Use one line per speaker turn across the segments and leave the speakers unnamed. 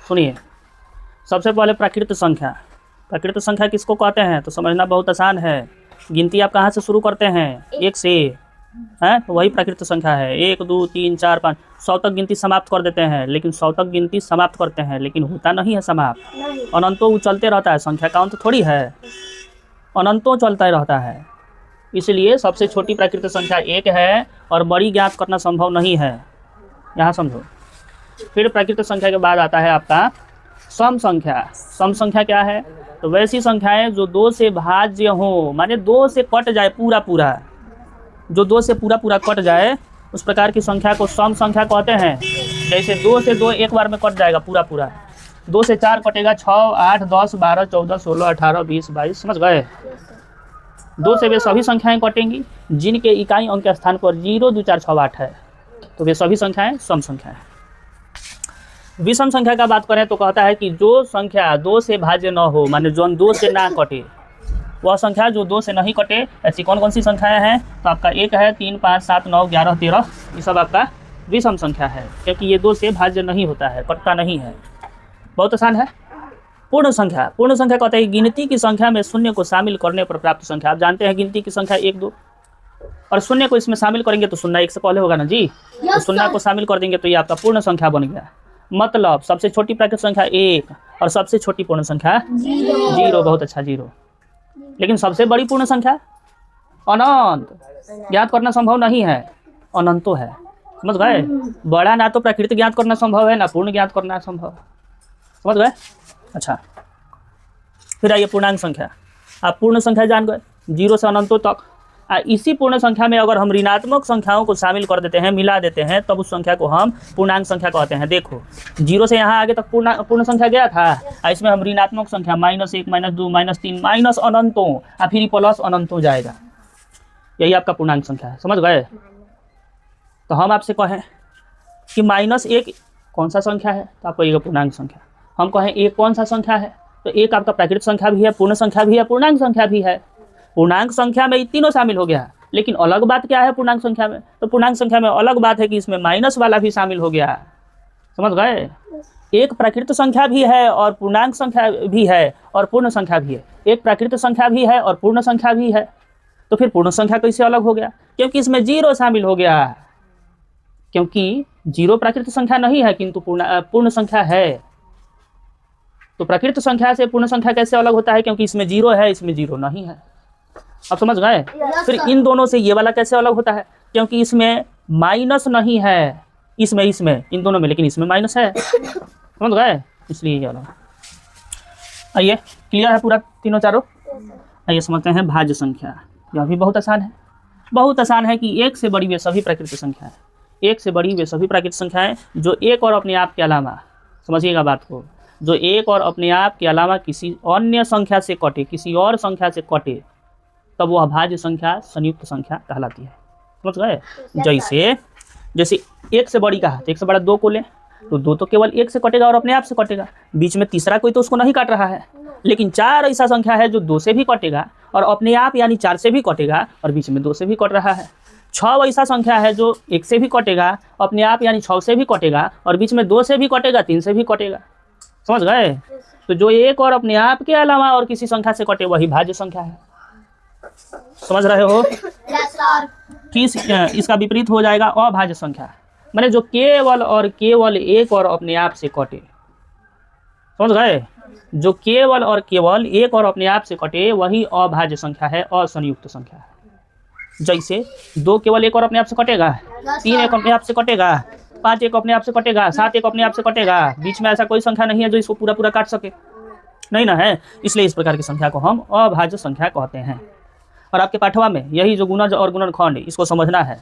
सुनिए, सबसे पहले प्राकृत संख्या। प्राकृत संख्या किसको कहते हैं तो समझना बहुत आसान है। गिनती आप कहाँ से शुरू करते हैं? 1 से, है तो वही प्राकृत संख्या है। 1 2 3 4 5 100 तक गिनती समाप्त कर देते हैं, लेकिन 100 तक गिनती समाप्त करते हैं लेकिन होता नहीं है समाप्त। अनंतों वो चलते रहता है, संख्या का अंत थोड़ी है, अनंतों चलता रहता है। इसलिए सबसे छोटी प्राकृत संख्या 1 है और बड़ी ज्ञात करना संभव नहीं है, यहाँ समझो। फिर प्राकृत संख्या के बाद आता है आपका सम संख्या। सम संख्या क्या है? तो वैसी संख्याएं जो 2 से भाज्य हो, माने 2 से कट जाए पूरा पूरा, जो 2 से पूरा पूरा कट जाए उस प्रकार की संख्या को सम संख्या कहते हैं। जैसे 2 से 2 एक बार में कट जाएगा पूरा पूरा, 2 से 4 कटेगा 6 8 10 12 14 16 18 20 22, समझ गए? 2 से वे सभी संख्याएं कटेंगी जिनके इकाई अंक के स्थान पर 0 2 4 6 8 है, तो वे सभी संख्याएं सम संख्या है। विषम संख्या का बात करें तो कहता है कि जो संख्या 2 से भाज्य न हो, माने जो 2 से ना कटे, वह संख्या जो 2 से नहीं कटे, ऐसी कौन कौन सी संख्याएं हैं? तो आपका 1 है, 3 5 7 9 11 13, ये सब आपका विषम संख्या है, क्योंकि ये 2 से भाज्य नहीं होता है, कटता नहीं है। बहुत आसान है। पूर्ण संख्या। पूर्ण संख्या कहता है गिनती की संख्या में शून्य को शामिल करने पर प्राप्त संख्या। आप जानते हैं गिनती की संख्या 1 2 और शून्य को इसमें शामिल करेंगे तो शून्य 1 से पहले होगा ना जी, तो शून्य को शामिल कर देंगे तो ये आपका पूर्ण संख्या बन गया। मतलब सबसे छोटी प्राकृत संख्या 1 और सबसे छोटी पूर्ण संख्या 0। बहुत अच्छा, 0। लेकिन सबसे बड़ी पूर्ण संख्या अनंत, ज्ञात करना संभव नहीं है, अनंतो है, समझ गए? बड़ा ना तो प्राकृत ज्ञात करना संभव है ना पूर्ण ज्ञात करना संभव, समझ गए? अच्छा, फिर आइए पूर्णांक संख्या। आप पूर्ण संख्या जान गए 0 से अनंतों तक। इसी पूर्ण संख्या में अगर हम ऋणात्मक संख्याओं को शामिल कर देते हैं, मिला देते हैं, तब उस संख्या को हम पूर्णांक संख्या कहते हैं। देखो 0 से यहाँ आगे तक पूर्ण संख्या गया था, इसमें हम ऋणात्मक संख्या -1 -2 -3 माइनस अनंतों फिर प्लस अनंतों जाएगा, यही आपका पूर्णांक संख्या है, समझ गए? तो हम आपसे कहें कि -1 कौन सा संख्या है तो आपको ये पूर्णांक संख्या। हम कहें 1 कौन सा संख्या है तो 1 आपका प्राकृत संख्या भी है, पूर्ण संख्या भी है, पूर्णांक संख्या भी है। पूर्णांक संख्या में ये तीनों शामिल हो गया, लेकिन अलग बात क्या है पूर्णांक संख्या में? तो पूर्णांक संख्या में अलग बात है कि इसमें माइनस वाला भी शामिल हो गया, समझ गए? एक प्राकृत संख्या भी है और पूर्णांक संख्या भी है और पूर्ण संख्या भी है, एक प्राकृत संख्या भी है और पूर्ण संख्या भी है। तो फिर पूर्ण संख्या कैसे अलग हो गया? क्योंकि इसमें 0 शामिल हो गया, क्योंकि 0 प्राकृत संख्या नहीं है किंतु पूर्ण संख्या है। तो प्राकृत संख्या से पूर्ण संख्या कैसे अलग होता है? क्योंकि इसमें 0 है, इसमें 0 नहीं है। अब समझ गए? फिर इन दोनों से ये वाला कैसे अलग होता है? क्योंकि इसमें माइनस नहीं है, इसमें इन दोनों में, लेकिन इसमें माइनस है, समझ गए? इसलिए ये अलग। आइए, क्लियर है पूरा तीनों चारों? आइए समझते हैं भाज्य संख्या। यह भी बहुत आसान है। बहुत आसान है कि 1 से बड़ी वे सभी प्राकृत संख्याएं, 1 से बड़ी वे सभी प्राकृत संख्याएं जो 1 और अपने आप के अलावा, समझिएगा बात को, जो 1 और अपने आप के अलावा किसी अन्य संख्या से कटे, किसी और संख्या से कटे, तब वह भाज्य संख्या संयुक्त संख्या कहलाती है, समझ गए? जैसे 1 से बड़ी का है तो 1 से बड़ा 2 को लें तो 2 तो केवल 1 से कटेगा और अपने आप से कटेगा, बीच में तीसरा कोई तो उसको नहीं काट रहा है। लेकिन 4 ऐसा संख्या है जो 2 से भी कटेगा और अपने आप यानी 4 से भी कटेगा और बीच में 2 से भी कट रहा है। 6 ऐसा संख्या है जो 1 से भी कटेगा, अपने आप यानी 6 से भी कटेगा और बीच में 2 से भी कटेगा, 3 से भी कटेगा, समझ गए? तो जो 1 और अपने आप के अलावा और किसी संख्या से कटे वही भाज्य संख्या है, समझ रहे हो? इसका विपरीत हो जाएगा अभाज्य संख्या, माने जो केवल 1 और अपने आप से कटे, समझ गए? जो केवल 1 और अपने आप से कटे वही अभाज्य संख्या है, असंयुक्त संख्या है। जैसे 2 केवल 1 और अपने आप से कटेगा, 3 एक अपने आप से कटेगा, 5 एक अपने आप से कटेगा, 7 एक अपने आप से कटेगा, बीच में ऐसा कोई संख्या नहीं है जो इसको पूरा पूरा काट सके, नहीं ना है। इसलिए इस प्रकार की संख्या को हम अभाज्य संख्या कहते हैं। और आपके पाठवा में यही जो गुणज और गुणनखंड, इसको समझना है,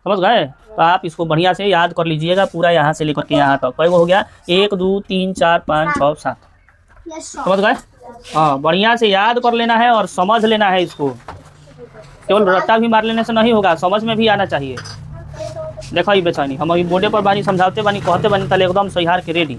समझ गए? तो आप इसको बढ़िया से याद कर लीजिएगा पूरा, यहाँ से लेकर के यहाँ तक। कई हो गया? 1 2 3 4 5 6 7, समझ गए? हाँ, बढ़िया से याद कर लेना है और समझ लेना है इसको। केवल रट्टा भी मार लेने से नहीं होगा, समझ में भी आना चाहिए। देखो ये बेचैनी हम अभी बोर्डे पर बानी समझाते बानी, कहते बानी, तले एकदम सही हार के रेडी।